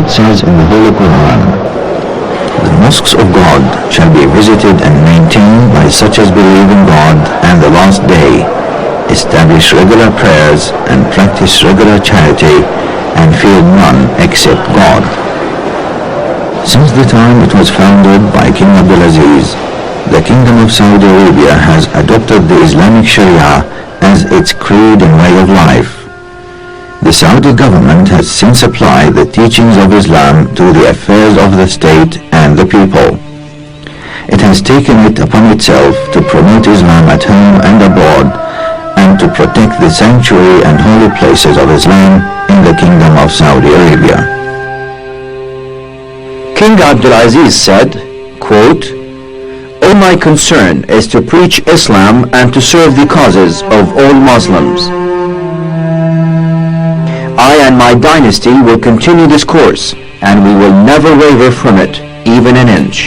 God says in the Holy Quran, "The mosques of God shall be visited and maintained by such as believe in God and the last day, establish regular prayers and practice regular charity, and fear none except God." Since the time it was founded by King Abdulaziz, the Kingdom of Saudi Arabia has adopted the Islamic Sharia as its creed and way of life. The Saudi government has since applied the teachings of Islam to the affairs of the state and the people. It has taken it upon itself to promote Islam at home and abroad, and to protect the sanctuary and holy places of Islam in the Kingdom of Saudi Arabia. King Abdulaziz said, quote, "All my concern is to preach Islam and to serve the causes of all Muslims. I and my dynasty will continue this course, and we will never waver from it, even an inch."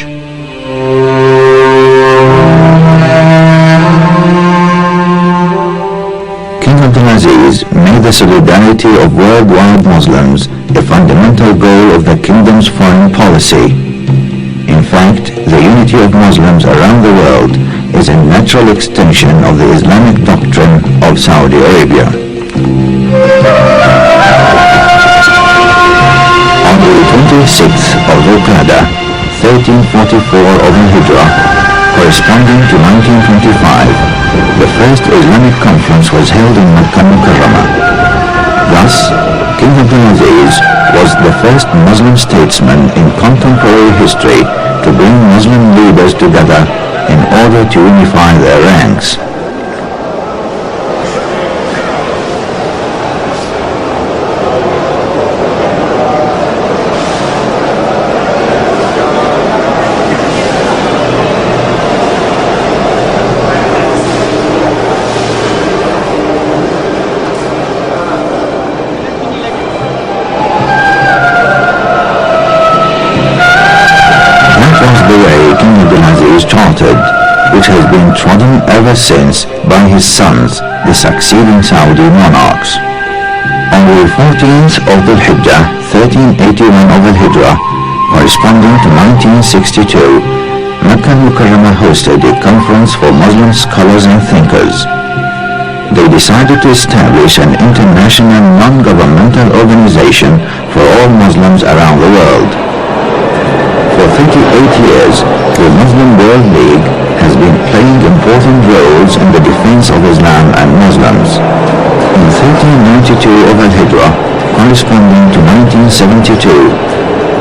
King Abdulaziz made the solidarity of worldwide Muslims a fundamental goal of the kingdom's foreign policy. In fact, the unity of Muslims around the world is a natural extension of the Islamic doctrine of Saudi Arabia. On the 26th of Dhul-Qa'dah, 1344 of Al-Hijrah, corresponding to 1925, the first Islamic conference was held in Makkah Mukarramah. Thus, King Abdulaziz was the first Muslim statesman in contemporary history to bring Muslim leaders together in order to unify their ranks. Which has been trodden ever since by his sons, the succeeding Saudi monarchs. On the 14th of Dhul-Hijjah, 1381 of Al-Hijrah, corresponding to 1962, Makkah Mukarramah hosted a conference for Muslim scholars and thinkers. They decided to establish an international non-governmental organization for all Muslims around the world. For 38 years, the Muslim World League has been playing important roles in the defense of Islam and Muslims. In 1392 of Al-Hijrah, corresponding to 1972,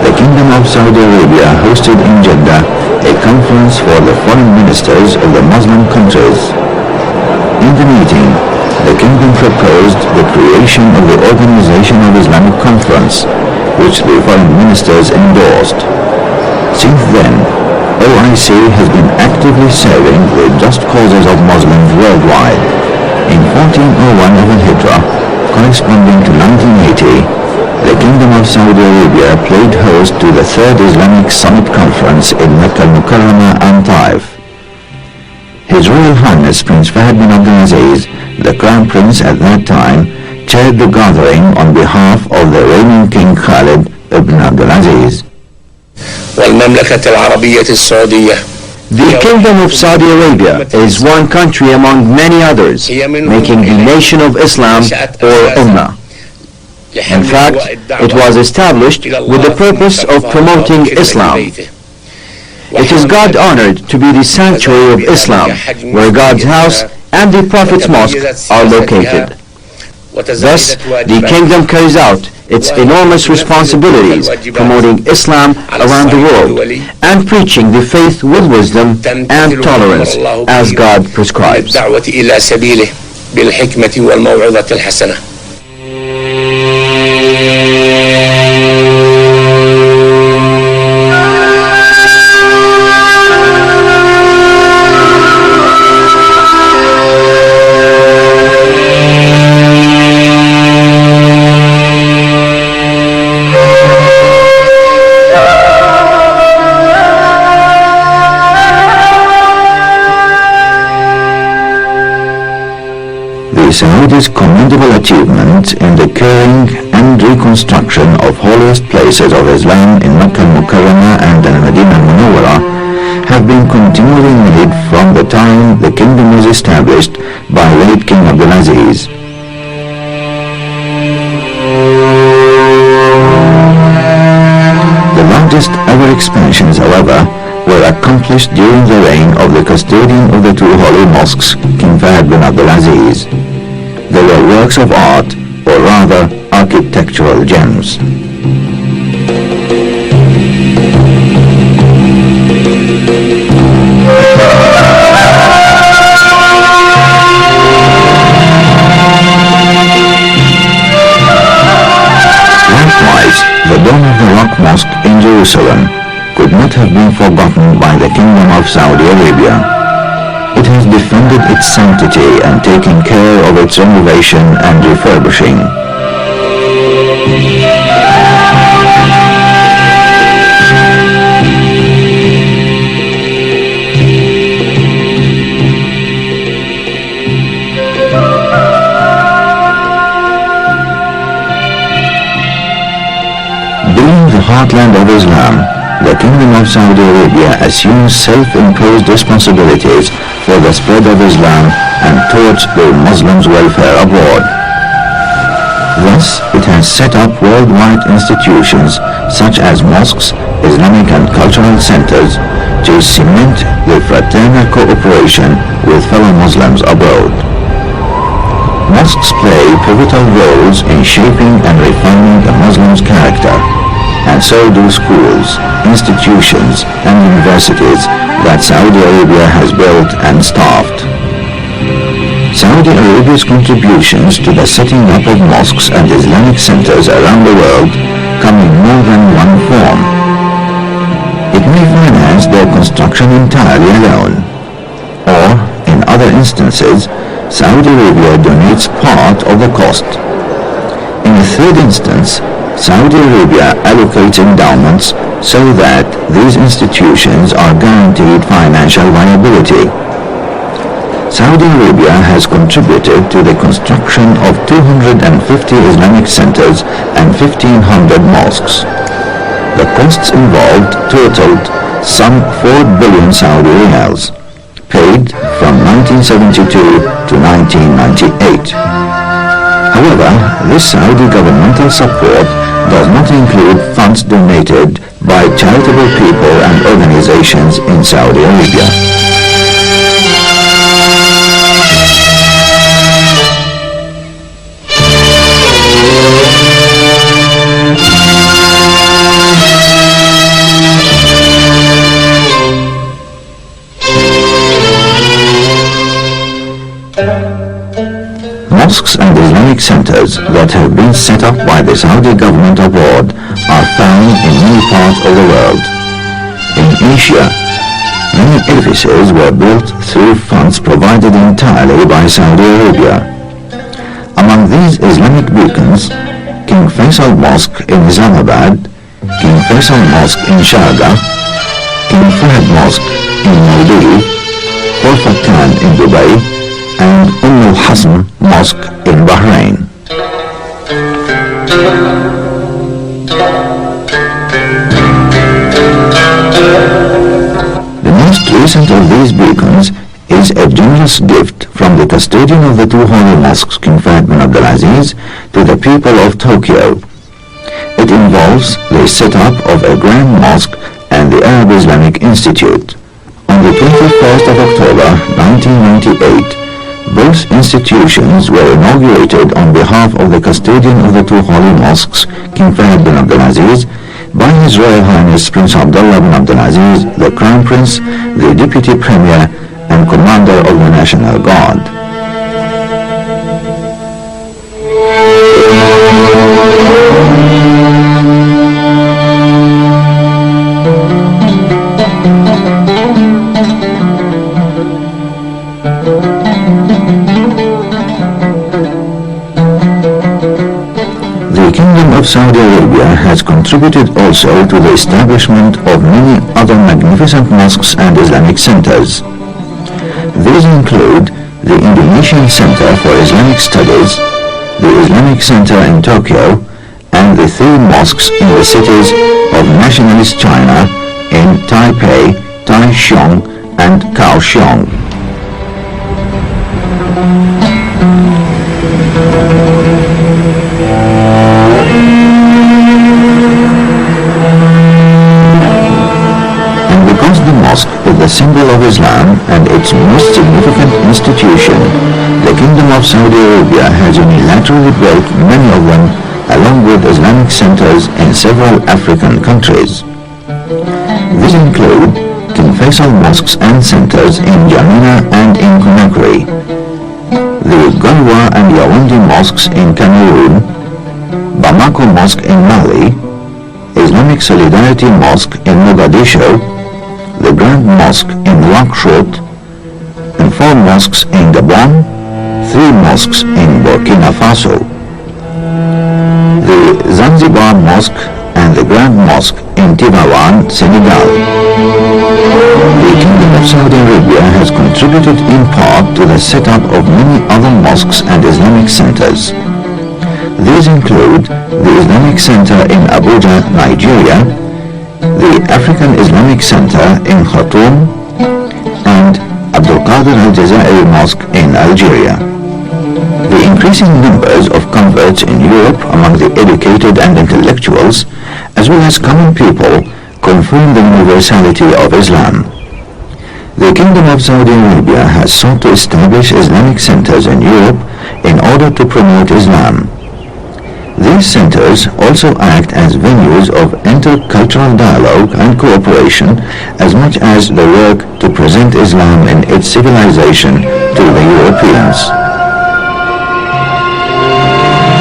the Kingdom of Saudi Arabia hosted in Jeddah a conference for the foreign ministers of the Muslim countries. In the meeting, the Kingdom proposed the creation of the Organization of Islamic Conference, which the foreign ministers endorsed. Since then, OIC has been actively serving the just causes of Muslims worldwide. In 1401 of Al-Hijrah, corresponding to 1980, the Kingdom of Saudi Arabia played host to the Third Islamic Summit Conference in Makkah Mukarramah and Taif. His Royal Highness Prince Fahd bin Abdulaziz, the Crown Prince at that time, chaired the gathering on behalf of the reigning King Khalid ibn Abdulaziz. والمملكة العربية السعودية. The Kingdom of Saudi Arabia is one country among many others, making the nation of Islam or Ummah. In fact, it was established with the purpose of promoting Islam. It is God-honored to be the sanctuary of Islam, where God's house and the Prophet's mosque are located. Thus, the kingdom carries out its enormous responsibilities promoting Islam around the world and preaching the faith with wisdom and tolerance as God prescribes. The Saudis' commendable achievement in the curing and reconstruction of holiest places of Islam in Mecca al-Mukarramah and al-Madinah al-Munawwara have been continually made from the time the kingdom was established by late King Abdulaziz. The largest ever expansions, however, were accomplished during the reign of the custodian of the two holy mosques, King Fahd bin Abdulaziz. They were works of art, or rather architectural gems. Likewise, the Dome of the Rock Mosque in Jerusalem could not have been forgotten by the Kingdom of Saudi Arabia. It has defended its sanctity and taken care of its renovation and refurbishing. Being the heartland of Islam, the Kingdom of Saudi Arabia assumes self-imposed responsibilities for the spread of Islam and towards the Muslims' welfare abroad. Thus, it has set up worldwide institutions such as mosques, Islamic and cultural centers to cement the fraternal cooperation with fellow Muslims abroad. Mosques play pivotal roles in shaping and refining the Muslim's character, and so do schools, institutions, and universities that Saudi Arabia has built and staffed. Saudi Arabia's contributions to the setting up of mosques and Islamic centers around the world come in more than one form. It may finance their construction entirely alone, or, in other instances, Saudi Arabia donates part of the cost. In a third instance, Saudi Arabia allocates endowments so that these institutions are guaranteed financial viability. Saudi Arabia has contributed to the construction of 250 Islamic centers and 1,500 mosques. The costs involved totaled some 4 billion Saudi riyals, paid from 1972 to 1998. However, this Saudi governmental support does not include funds donated by charitable people and organizations in Saudi Arabia. Mosques and Islamic centers that have been set up by the Saudi government abroad are found in many parts of the world. In Asia, many edifices were built through funds provided entirely by Saudi Arabia. Among these Islamic beacons, King Faisal Mosque in Islamabad, King Faisal Mosque in Sharjah, King Fahd Mosque in Maldives, Khor Khan in Dubai, and Hasm Mosque in Bahrain. The most recent of these beacons is a generous gift from the custodian of the two holy mosques, King Fahd bin Abdulaziz, to the people of Tokyo. It involves the setup of a grand mosque and the Arab Islamic Institute. On the 21st of October 1998, both institutions were inaugurated on behalf of the custodian of the two holy mosques, King Fahd bin Abdulaziz, by His Royal Highness Prince Abdullah bin Abdulaziz, the Crown Prince, the Deputy Premier, and Commander of the National Guard. The Kingdom of Saudi Arabia has contributed also to the establishment of many other magnificent mosques and Islamic centers. These include the Indonesian Center for Islamic Studies, the Islamic Center in Tokyo, and the 3 mosques in the cities of Nationalist China in Taipei, Taichung, and Kaohsiung. And because the mosque is the symbol of Islam and its most significant institution, the Kingdom of Saudi Arabia has unilaterally built many of them, along with Islamic centers in several African countries. These include King Faisal mosques and centers in Jamina and in Conakry, the Galwa and Yaoundé mosques in Cameroon, Bamako Mosque in Mali, Islamic Solidarity Mosque in Mogadishu, the Grand Mosque in Nouakchott, and 4 mosques in Gabon, 3 mosques in Burkina Faso, the Zanzibar Mosque and the Grand Mosque in Tivaouane, Senegal. The Kingdom of Saudi Arabia has contributed in part to the setup of many other mosques and Islamic centers. These include the Islamic Center in Abuja, Nigeria, the African Islamic Center in Khartoum, and Abdul Qadir al-Jazairi Mosque in Algeria. The increasing numbers of converts in Europe among the educated and intellectuals, as well as common people, confirm the universality of Islam. The Kingdom of Saudi Arabia has sought to establish Islamic centers in Europe in order to promote Islam. These centers also act as venues of intercultural dialogue and cooperation as much as the work to present Islam in its civilization to the Europeans.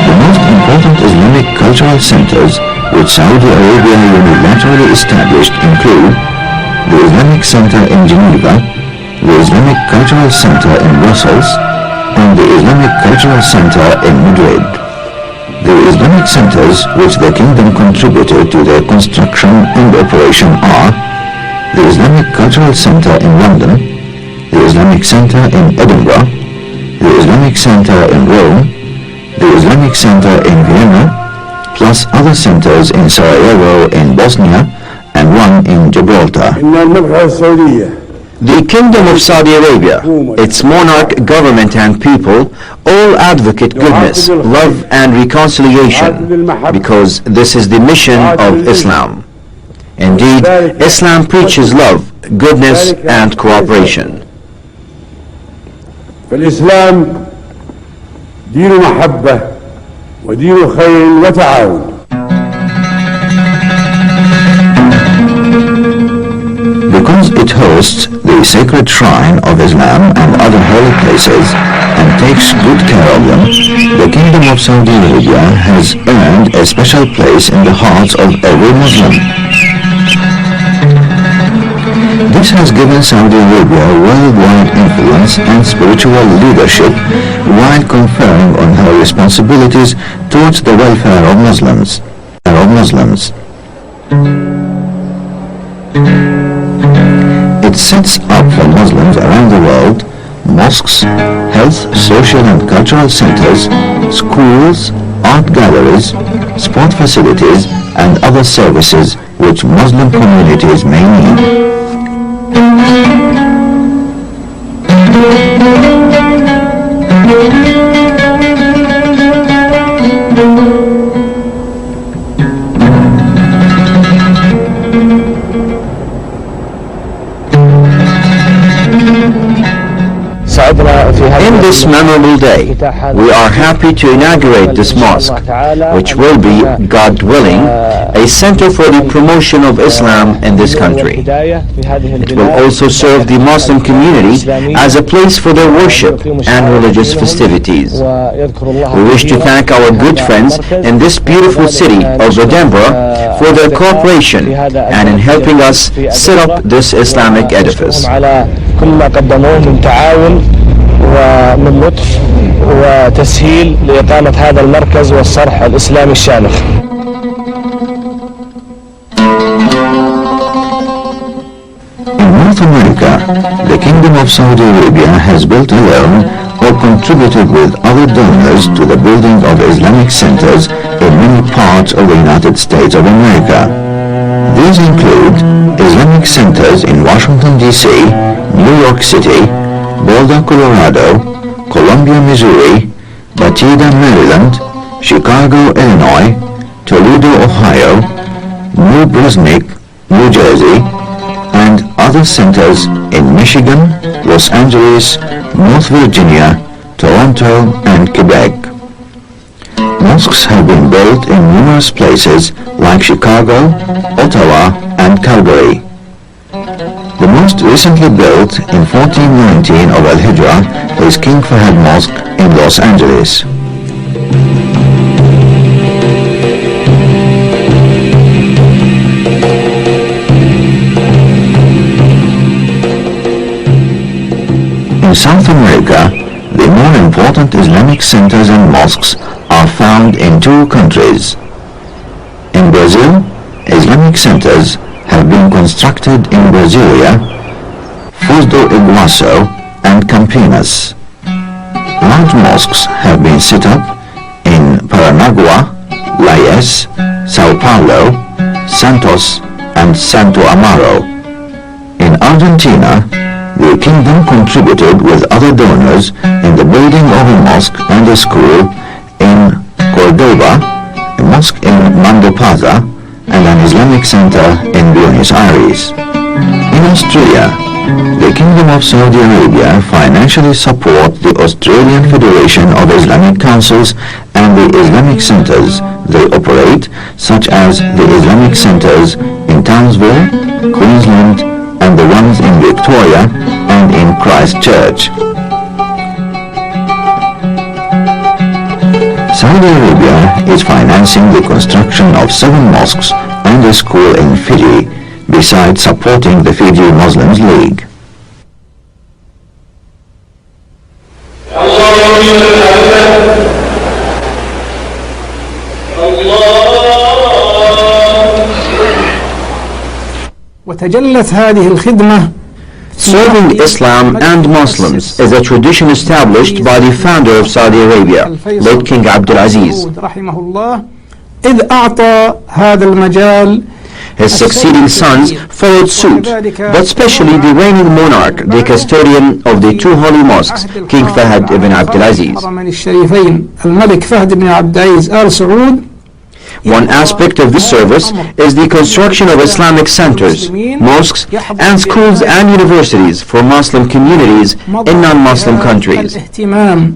The most important Islamic cultural centers which Saudi Arabia unilaterally established include the Islamic Center in Geneva, the Islamic Cultural Center in Brussels, and the Islamic Cultural Center in Madrid. The Islamic centers which the Kingdom contributed to their construction and operation are the Islamic Cultural Center in London, the Islamic Center in Edinburgh, the Islamic Center in Rome, the Islamic Center in Vienna, plus other centers in Sarajevo in Bosnia and one in Gibraltar. The Kingdom of Saudi Arabia, its monarch, government and people all advocate goodness, love and reconciliation because this is the mission of Islam. Indeed, Islam preaches love, goodness and cooperation. فالإسلام دين محبة ودين خير وتعاون. Because it hosts the sacred shrine of Islam and other holy places and takes good care of them, the Kingdom of Saudi Arabia has earned a special place in the hearts of every Muslim. This has given Saudi Arabia worldwide influence and spiritual leadership while conferring on her responsibilities towards the welfare of Muslims. It sets up for Muslims around the world mosques, health, social and cultural centers, schools, art galleries, sport facilities and other services which Muslim communities may need. In this memorable day, we are happy to inaugurate this mosque, which will be, God willing, a center for the promotion of Islam in this country. It will also serve the Muslim community as a place for their worship and religious festivities. We wish to thank our good friends in this beautiful city of Edinburgh for their cooperation and in helping us set up this Islamic edifice. ومن لطف وتسهيل لإقامة هذا المركز والصرح الإسلامي الشامخ. In North America, The Kingdom of Saudi Arabia has built alone or contributed with other donors to the building of Islamic centers in many parts of the United States of America. These include Islamic centers in Washington, D.C., New York City, Boulder, Colorado, Columbia, Missouri, Batida, Maryland, Chicago, Illinois, Toledo, Ohio, New Brunswick, New Jersey, and other centers in Michigan, Los Angeles, North Virginia, Toronto, and Quebec. Mosques have been built in numerous places like Chicago, Ottawa, and Calgary. The most recently built in 1419 of Al-Hijrah is King Fahd Mosque in Los Angeles. In South America, the more important Islamic centers and mosques are found in two countries. In Brazil, Islamic centers have been constructed in Brasilia, Foz do Iguaçu, and Campinas. Large mosques have been set up in Paranagua, Laes, Sao Paulo, Santos, and Santo Amaro. In Argentina, the kingdom contributed with other donors in the building of a mosque and a school in Cordoba, a mosque in Mandopaza, and an Islamic center in Buenos Aires. In Australia, the Kingdom of Saudi Arabia financially supports the Australian Federation of Islamic Councils and the Islamic centers they operate, such as the Islamic centers in Townsville, Queensland, and the ones in Victoria and in Christchurch. Saudi Arabia is financing the construction of 7 mosques and a school in Fiji, besides supporting the Fiji Muslims League. وتجلت هذه الخدمة. Serving Islam and Muslims is a tradition established by the founder of Saudi Arabia, late King Abdulaziz. رحمه الله إذ أعطى هذا المجال. His succeeding sons followed suit, but especially the reigning monarch, the custodian of the two holy mosques, King Fahd ibn Abdulaziz. الملك فهد بن عبد العزيز آل سعود. One aspect of this service is the construction of Islamic centers, mosques, and schools and universities for Muslim communities in non-Muslim countries. الاهتمام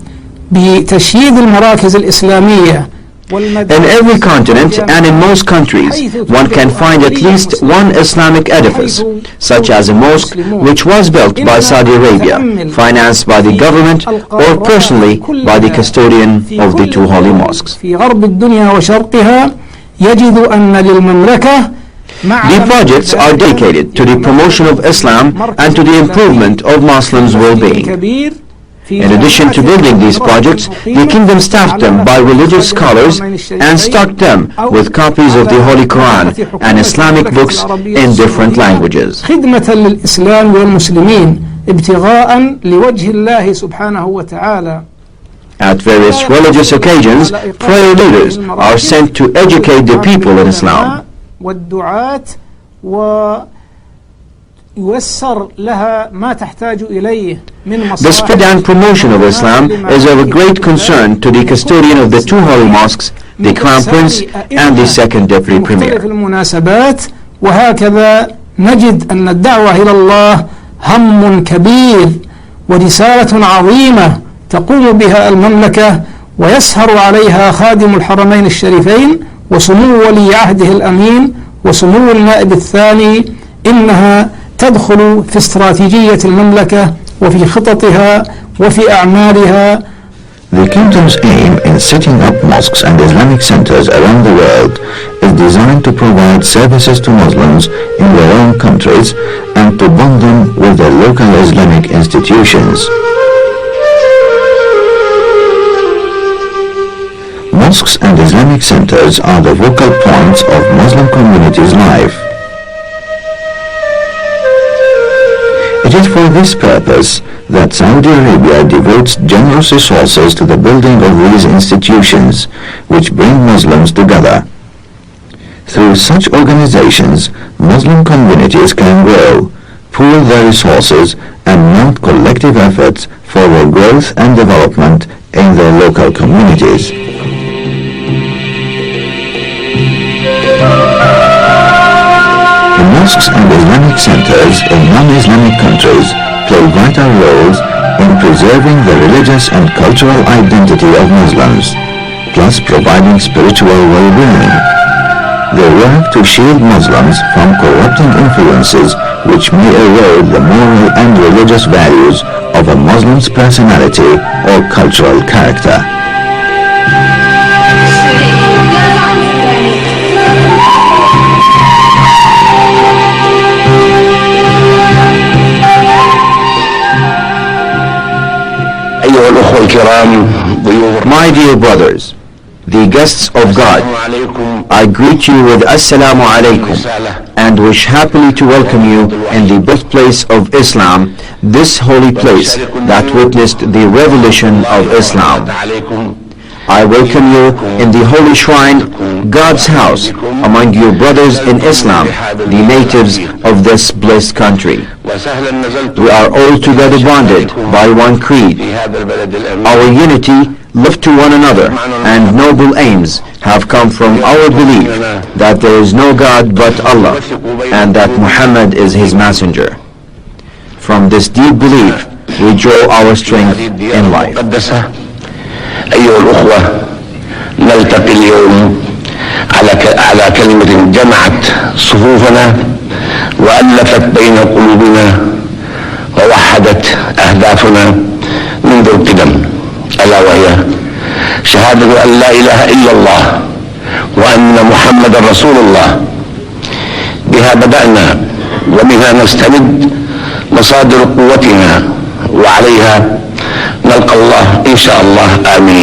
بتشييد المراكز الإسلامية. In every continent and in most countries, one can find at least one Islamic edifice, such as a mosque which was built by Saudi Arabia, financed by the government or personally by the custodian of the two holy mosques. في غرب الدنيا وشرقها يجد أن للمملكة. The projects are dedicated to the promotion of Islam and to the improvement of Muslims' well-being. In addition to building these projects, the kingdom staffed them by religious scholars and stocked them with copies of the Holy Quran and Islamic books in different languages. خدمة للإسلام والمسلمين ابتغاء لوجه الله سبحانه وتعالى. At various religious occasions, prayer leaders are sent to educate the people in Islam. والدعاة ويوسر لها ما تحتاج إليه من مصالح. The spread and promotion of Islam is of a great concern to the custodian of the two holy mosques, the Crown Prince, and the Second Deputy Premier. المناسبات وهكذا نجد أن الدعوة إلى الله هم كبير ورسالة عظيمة تقوم بها المملكة ويسهر عليها خادم الحرمين الشريفين وسمو ولي عهده الأمين وسمو النائب الثاني. إنها تدخل في استراتيجية المملكة وفي خططها وفي أعمالها. The kingdom's aim in setting up mosques and Islamic centers around the world is designed to provide services to Muslims in their own countries and to bond them with their local Islamic institutions. Mosques and Islamic centers are the focal points of Muslim communities' life. It It is for this purpose that Saudi Arabia devotes generous resources to the building of these institutions, which bring Muslims together. Through such organizations, Muslim communities can grow, pool their resources, and mount collective efforts for their growth and development in their local communities. The mosques and Islamic centers in non-Islamic countries play vital roles in preserving the religious and cultural identity of Muslims, plus providing spiritual well-being. They work to shield Muslims from corrupting influences which may erode the moral and religious values of a Muslim's personality or cultural character. My dear brothers, the guests of God, I greet you with Assalamu alaikum and wish happily to welcome you in the birthplace of Islam, this holy place that witnessed the revolution of Islam. I welcome you in the holy shrine, God's house, among your brothers in Islam, the natives of this blessed country. We are all together bonded by one creed. Our unity, love to one another, and noble aims have come from our belief that there is no God but Allah, and that Muhammad is his messenger. From this deep belief, we draw our strength in life. أيها الأخوة، نلتقي اليوم على كلمة جمعت صفوفنا وألفت بين قلوبنا ووحدت أهدافنا منذ القدم، ألا وهي شهادة أن لا إله إلا الله وأن محمد رسول الله. بها بدأنا ومنها نستمد مصادر قوتنا، وعليها نلقى الله إن شاء الله آمين.